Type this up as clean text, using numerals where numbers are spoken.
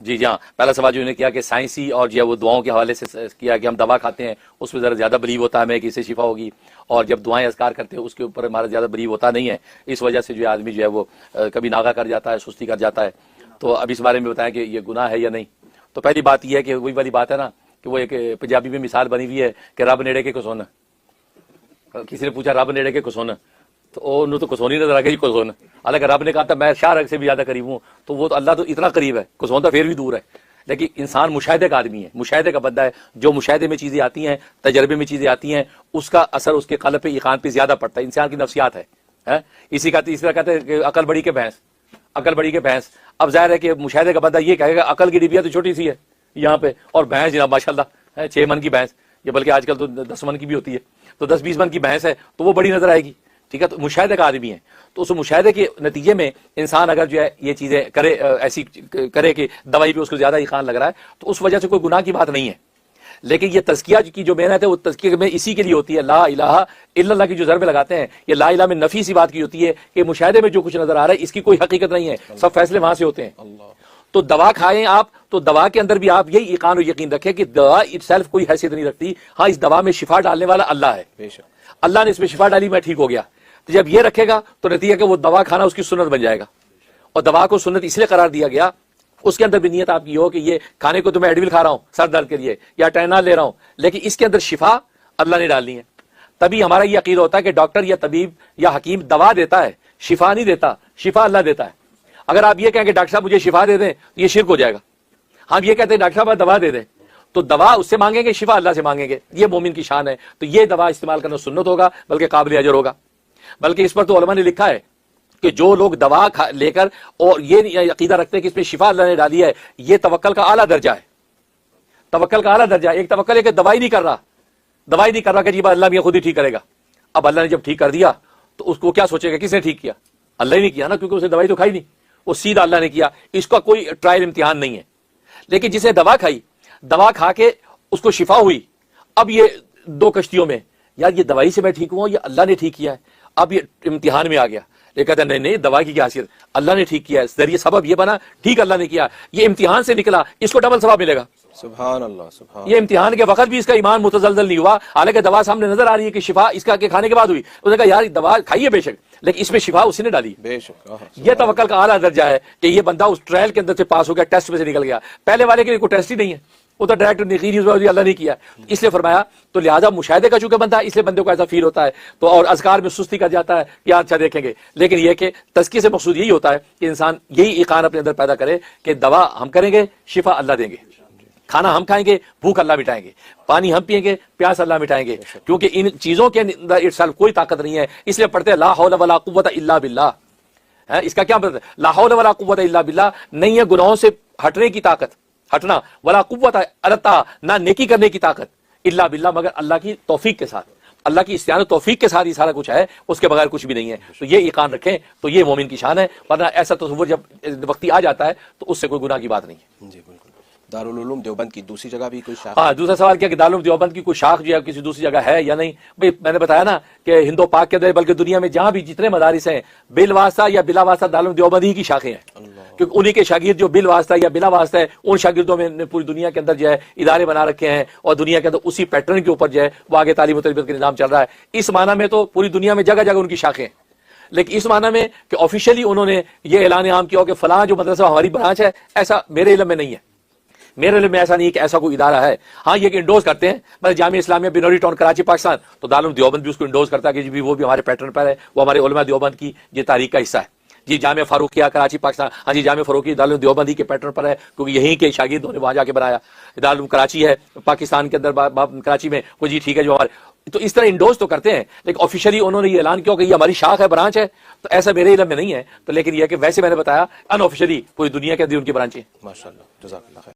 जी हाँ, पहला सवाल जो इन्होंने किया कि साइंसी और जो है वो दुआओं के हवाले से किया कि हम दवा खाते हैं उसमें ज़रा ज़्यादा बिलीव होता है हमें कि इससे शिफा होगी, और जब दुआएं अज़कार करते हैं उसके ऊपर हमारा ज़्यादा बिलीव होता नहीं है। इस वजह से जो है आदमी जो है वो कभी नागा कर जाता है, सुस्ती कर जाता है। तो अब इस बारे में बताएं कि ये गुनाह है या नहीं। तो पहली बात यह है कि वही वाली बात है ना कि वो एक पंजाबी में मिसाल बनी हुई है कि रब नेड़े के कुसोन। किसी ने पूछा रब नेड़े के कुसोन, तो उन्होंने तो कुसोन ही नजर आ गई कुसोन। हालांकि रब ने कहा था मैं शाह रग से भी ज्यादा करीब हूँ, तो वो तो अल्लाह तो इतना करीब है, कुसोन तो फिर भी दूर है। लेकिन इंसान मुशाहिदे का आदमी है, मुशाहिदे का बंदा है। जो मुशाहिदे में चीजें आती हैं, तजर्बे में चीजें आती हैं, उसका असर उसके कल्ब पे, ईकान पे ज्यादा पड़ता है। इंसान की नफ्सियात है? इसी का इस तरह कहते हैं कि अकल बड़ी के भैंस, अकल बड़ी के भैंस। अब जाहिर है कि मुशाहिदे का बंदा ये कहेगा अकल की डिबिया तो छोटी सी है यहाँ पे, और भैंस जनाब माशाल्लाह है 6 मन की भैंस, ये बल्कि आजकल तो 10 मन की भी होती है, तो 10-20 मन की भैंस है तो वो बड़ी नजर आएगी। ठीक है, तो मुशाहिदे का आदमी है, तो उस मुशाहिदे के नतीजे में इंसान अगर जो है ये चीजें करे, ऐसी करे कि दवाई पे उसको ज्यादा ईकान लग रहा है, तो उस वजह से कोई गुनाह की बात नहीं है। लेकिन ये तज़किया की जो मेहनत है वो तज़किया में इसी के लिए होती है, ला इलाहा इल्लल्लाह की जो ज़रबे लगाते हैं, ये ला इलाहा में नफी सी बात की होती है कि मुशाहिदे में जो कुछ नजर आ रहा है इसकी कोई हकीकत नहीं है, सब फैसले वहां से होते हैं। तो दवा खाएं आप, तो दवा के अंदर भी आप यही ईकान और यकीन रखें कि दवा इटसेल्फ कोई हैसियत नहीं रखती। हाँ, इस दवा में शिफा डालने वाला अल्लाह है, अल्लाह ने इसमें शिफा डाली, मैं ठीक हो गया। तो जब ये रखेगा तो नतीजा कि वो दवा खाना उसकी सुन्नत बन जाएगा। और दवा को सुन्नत इसलिए करार दिया गया, उसके अंदर भी नियत आपकी हो कि ये खाने को तो मैं एडविल खा रहा हूं सर दर्द के लिए या टाइनाल ले रहा हूं, लेकिन इसके अंदर शिफा अल्लाह ने डालनी है। तभी हमारा ये अकीदा होता है कि डॉक्टर या तबीब या हकीम दवा देता है, शिफा नहीं देता, शिफा अल्लाह देता है। अगर आप ये कहें कि डॉक्टर साहब मुझे शिफा दे दें, तो ये शिर्क हो जाएगा। हम ये कहते हैं डॉक्टर साहब दवा दे दें, तो दवा उससे मांगेंगे, शिफा अल्लाह से मांगेंगे। ये मोमिन की शान है। तो ये दवा इस्तेमाल करना सुन्नत होगा, बल्कि काबिल अजर होगा। बल्कि इस पर तो उलमा ने लिखा है कि जो लोग दवा लेकर और ये अकीदा रखते हैं कि इसमें शिफा अल्लाह ने डाली है, ये तवक्कल का आला दर्जा है। तवक्कल का आला दर्जा है। एक तवक्कल है कि दवाई नहीं कर रहा, दवाई नहीं कर रहा कि जी अल्लाह भी खुद ही ठीक करेगा। अब अल्लाह ने जब ठीक कर दिया तो उसको क्या सोचेगा किसने ठीक किया? अल्लाह ही नहीं किया ना, क्योंकि उसे दवाई तो खाई नहीं, वो सीधा अल्लाह ने किया। इसका कोई ट्रायल इम्तिहान नहीं है। लेकिन जिसे दवा खाई, दवा खा के उसको शिफा हुई, अब ये 2 कश्तियों में, यार ये दवाई से मैं ठीक हुआ, ये अल्लाह ने ठीक किया है। अब ये इम्तिहान में आ गया, ये कहता नहीं नहीं दवा की क्या हैसियत, अल्लाह ने ठीक किया है, जरिए सबब ये बना, ठीक अल्लाह ने किया, ये इम्तिहान से निकला, इसको डबल सवाब मिलेगा। सुभान अल्लाह, सुभान। ये इम्तिहान के वक्त भी इसका ईमान मुतजलजल नहीं हुआ, हालांकि दवा सामने नजर आ रही है कि शिफा इसका के खाने के बाद हुई। उसने कहा यार दवा खाई है बेशक, लेकिन इसमें शिफा उसी ने डाली बेशक। यह तवक्कल का आला दर्जा है कि ये बंदा उस ट्रायल के अंदर से पास हो गया, टेस्ट में से निकल गया। पहले वाले के लिए कोई टेस्ट ही नहीं है, वो तो डायरेक्ट अल्लाह ने किया, इसलिए फरमाया। तो लिहाजा मुशाहिदे का चूंकि बंदा है, इसलिए बंदे को ऐसा फील होता है, तो और अज़कार में सुस्ती कर जाता है कि अच्छा देखेंगे। लेकिन यह कि तज़किये से मकसूद यही होता है कि इंसान यही ईकान अपने अंदर पैदा करे कि दवा हम करेंगे, शिफा अल्लाह देंगे, खाना हम खाएंगे, भूख अल्लाह मिटाएंगे, पानी हम पिएंगे, प्यास अल्लाह मिटाएंगे, क्योंकि इन चीजों के अंदर इरसाल कोई ताकत नहीं है। इसलिए पढ़ते हैं ला हौला वला कुव्वता इल्ला बिल्लाह। है इसका क्या मतलब? ला हौला वला कुव्वता इल्ला बिल्लाह, नहीं है गुनाहों से हटने की ताकत, हटना, वला कुव्वता अलता, ना नेकी करने की ताकत, इल्ला बिल्लाह, मगर अल्लाह की तौफीक के साथ, अल्लाह की इस्तियान तौफीक के साथ ही सारा कुछ है, उसके बगैर कुछ भी नहीं है। तो ये ईकान रखें, तो ये मोमिन की शान है। वरना ऐसा तसव्वुर जब वक्ती आ जाता है तो उससे कोई गुनाह की बात नहीं है। जी बिल्कुल। दारुल उलूम देवबंद की दूसरी जगह भी कोई शाख? हाँ, दूसरा सवाल क्या कि दारुल उलूम देवबंद की कोई शाख जो है किसी दूसरी जगह है या नहीं? भाई मैंने बताया ना कि हिंदो पाक के अंदर बल्कि दुनिया में जहां भी जितने मदारिस हैं, बिल वास्ता या बिला वास्ता दारुल उलूम देवबंद ही की शाखें हैं, क्योंकि उन्हीं के शागिर्द जो बिल वास्ता या बिला वास्ता है, उन शागिर्दों में पूरी दुनिया के अंदर जो है इदारे बना रखे हैं, और दुनिया के अंदर उसी पैटर्न के ऊपर जो है वो आगे तालीम और तरबियत का निजाम चल रहा है। इस माना में तो पूरी दुनिया में जगह जगह उनकी शाखें, लेकिन इस माना में कि ऑफिशियली उन्होंने ये ऐलान आम किया हो कि फलां जो मदरसा हमारी ब्रांच है, ऐसा मेरे इल्म में नहीं है। मेरे इल्म में ऐसा नहीं है कि ऐसा कोई इदारा है। हाँ, ये कि इंडोज करते हैं, मतलब जामिया इस्लामिया बिनौरी टाउन कराची पाकिस्तान, तो दारुल उलूम देवबंद भी उसको इंडोज करता है कि जी वो भी हमारे पैटर्न पर है, वो हमारे उलमा देवबंद की ये तारीख का हिस्सा है। जी जामिया फारूकिया कराची पाकिस्तान, हाँ जी जामिया फारूकी दारुल उलूम देवबंद के पैटर्न पर है, क्योंकि यहीं के शागिर्दों ने वहां जाके बनाया। दारुल उलूम कराची है पाकिस्तान के अंदर, कराची में, वो जी ठीक है जो हमारे, तो इस तरह इंडोज तो करते हैं, लेकिन ऑफिशियली उन्होंने ये ऐलान किया कि ये हमारी शाख है, ब्रांच है, तो ऐसा मेरे इल्म में नहीं है। तो लेकिन यह कि वैसे मैंने बताया अनऑफिशियली पूरी दुनिया के अंदर उनकी ब्रांचें। माशाअल्लाह, जज़ाकल्लाह खैर।